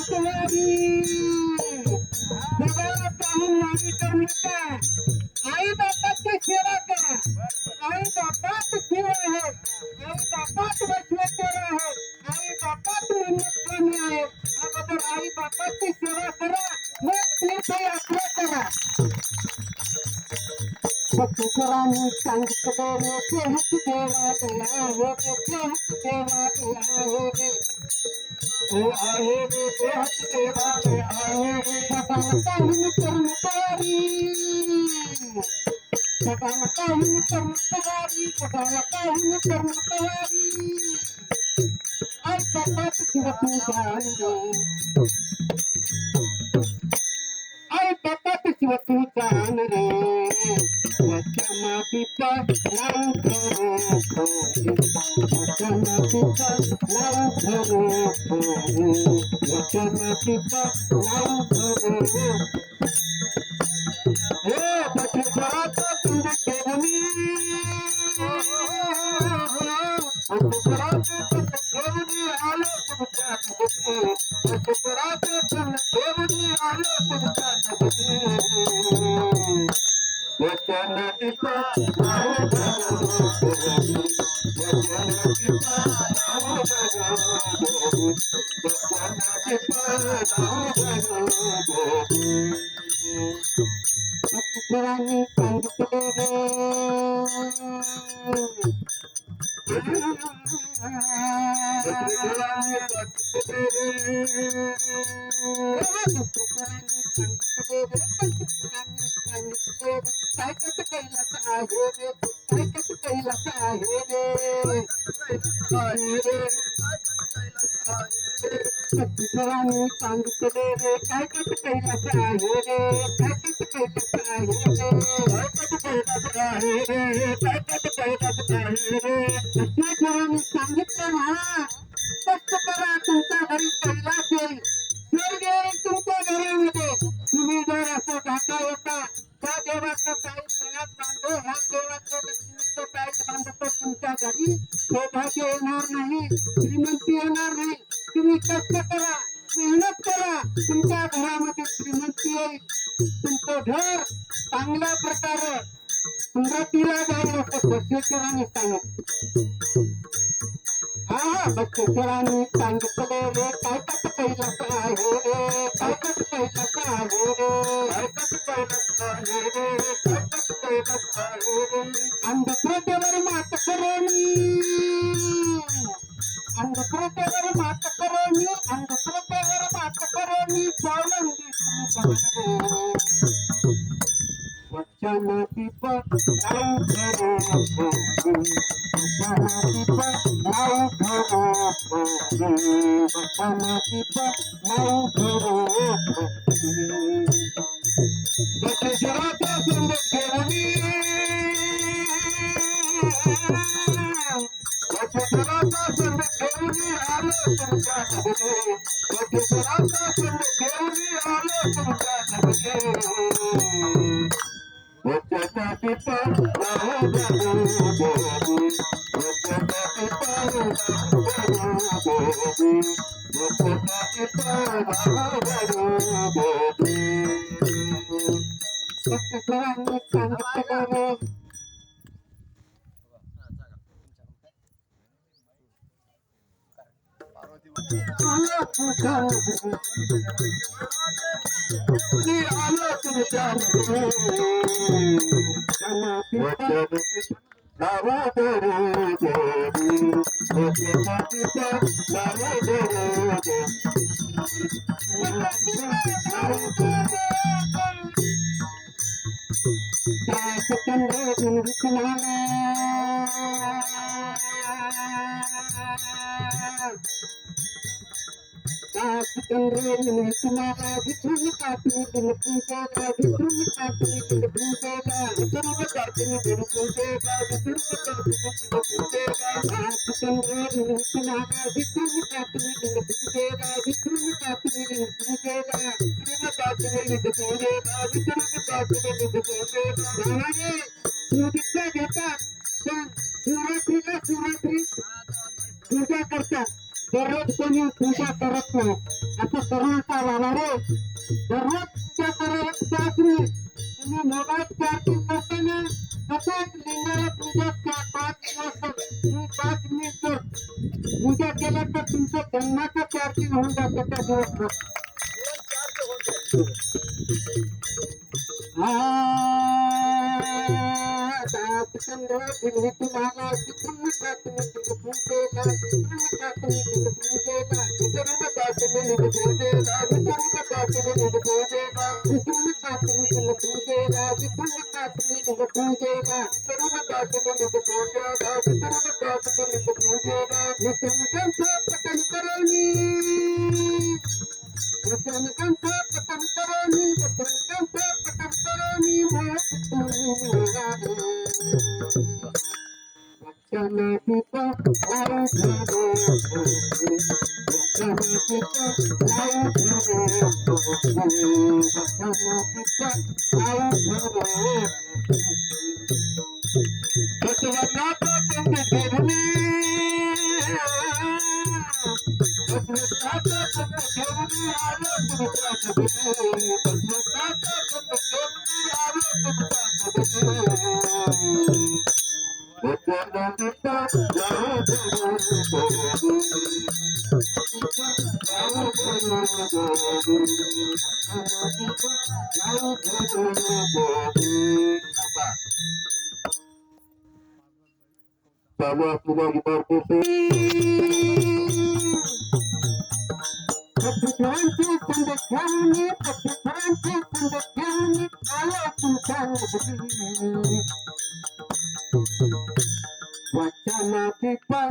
संतवारी जगाला पाहून वाणी करू नका. आई बापाची सेवा करा. आई बापाच शिव आहे. आई बापाच वैश्वेश्वर आहे. आई बापाच मन्नतस्वामी आहे. अगोदर आई बापाची सेवा करा, मग तीर्थयात्रा करा. तुकाराम सांगितलं रे तेच देवा तुला हो रे, तेच देवा तुला हो रे. ओ आहे रे तेच देवा रे आहे रे. सकाळ काहून कर्मचारी, सकाळ काहून कर्मचारी, सकाळ काहून कर्मचारी. आई बापाच शिव तू जाण रे, आई बापाच शिव तू जाण रे. वचना पिता नाव धरो ठोरी, वचना पिता नाव धरो ठोरी, वचना पिता नाव धरो. हे बटेश्वराचा तुंड ठेवणी, बटेश्वराचा तुंड ठेवणी आलो तुमच्या जगती. बटेश्वराचा तुंड ठेवणी आलो तुमच्या जगती. वचना पिता नाव धरो ठोरी, वचना पिता नाव धरो ठोरी, वचना पिता नाव धरो ठोरी. सत्पुराणी सांगितले रे, काय कसं कैलास आहे रे, काय कसं कैलास आहे रे. सत्पुराणी सांगितले रे, काय कसं कैलास आहे रे, काय कसं कैलास आहे रे, काय कसं कैलास आहे रे, काय कसं कैलास आहे रे. सत्पुराणी सांगितलं ना, कष्ट करा तुमच्या घरी कैलास येईल, स्वर्ग येईल तुमच्या घरामध्ये. तुम्ही जर असं जाता येता त्या देवाचं काहीच गळ्यात बांधो, ह्या देवाचं लक्ष्मीचं काहीच बांधतो तुमच्या घरी, सौभाग्य येणार नाही, श्रीमंती येणार नाही. तुम्ही कष्ट करा, मेहनत करा, तुमच्या घरामध्ये श्रीमंती येईल. तुमचं घर चांगल्या प्रकारे उन्नतीला जाईल असं बसवेश्वरांनी सांगितलं. हा बसवेश्वरांनी सांगितले रे, काय कसं कैलास आहे रे, काय कसं कैलास आहे रे, काय कसं कैलास आहे रे, काय कसं कैलास आहे रे. अंधश्रद्धेवर मात करेनी, अंधश्रद्धेवर मात करेनी, अंधश्रद्धेवर मात करेनी, स्वावलंबी तुम्ही बना रे. वचना पिता नाव धरो ठोरी, वचना पिता नाव धरो ठोरी, वचना पिता नाव धरो ठोरी. बटेश्वराचा तुंड ठेवणी, बटेश्वराचा तुंड ठेवणी आलो तुमच्या जगती. बटेश्वराचा तुंड ठेवणी आलो तुमच्या जगती. वचना पिता नाव धरो ठोरी, वचना पिता नाव धरो ठोरी, वचना पिता नाव धरो ठोरी. सत्पुराणी सांगितले रे, आलो तुझ्या मी आलो तुझ्या नाव धरो ठोरी, वचना पिता नाव धरो चंद्र गुणविकलाना, चंद्र गुणविकलाना, विठ्ठल कातनी गुण पूजेला, विठ्ठल कातनी गुण पूजेला, विठ्ठल कातनी गुण पूजेला, विठ्ठल कातनी गुण पूजेला. चंद्र गुणविकलाना, विठ्ठल कातनी गुण पूजेला, विठ्ठल कातनी गुण पूजेला, विठ्ठल कातनी गुण पूजेला, विठ्ठल कातनी गुण पूजेला. शिवदीक्षा घेतात, पण शिवरात्रीला शिवरात्री पूजा करतात. दररोज कोणी पूजा करत नाही असं करण्याचा झाला रे. दररोज पूजा करत तुम्ही मोबाईल चार्जिंग करताना तसंच लिंगाला पूजा 5 मिनिट पूजा केल्या तर तुमचं जन्माचं चार्जिंग होऊन जातं त्या दिवसभर. तुम्हाला Sama sudah dipartisi. Wacana kita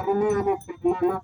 Karena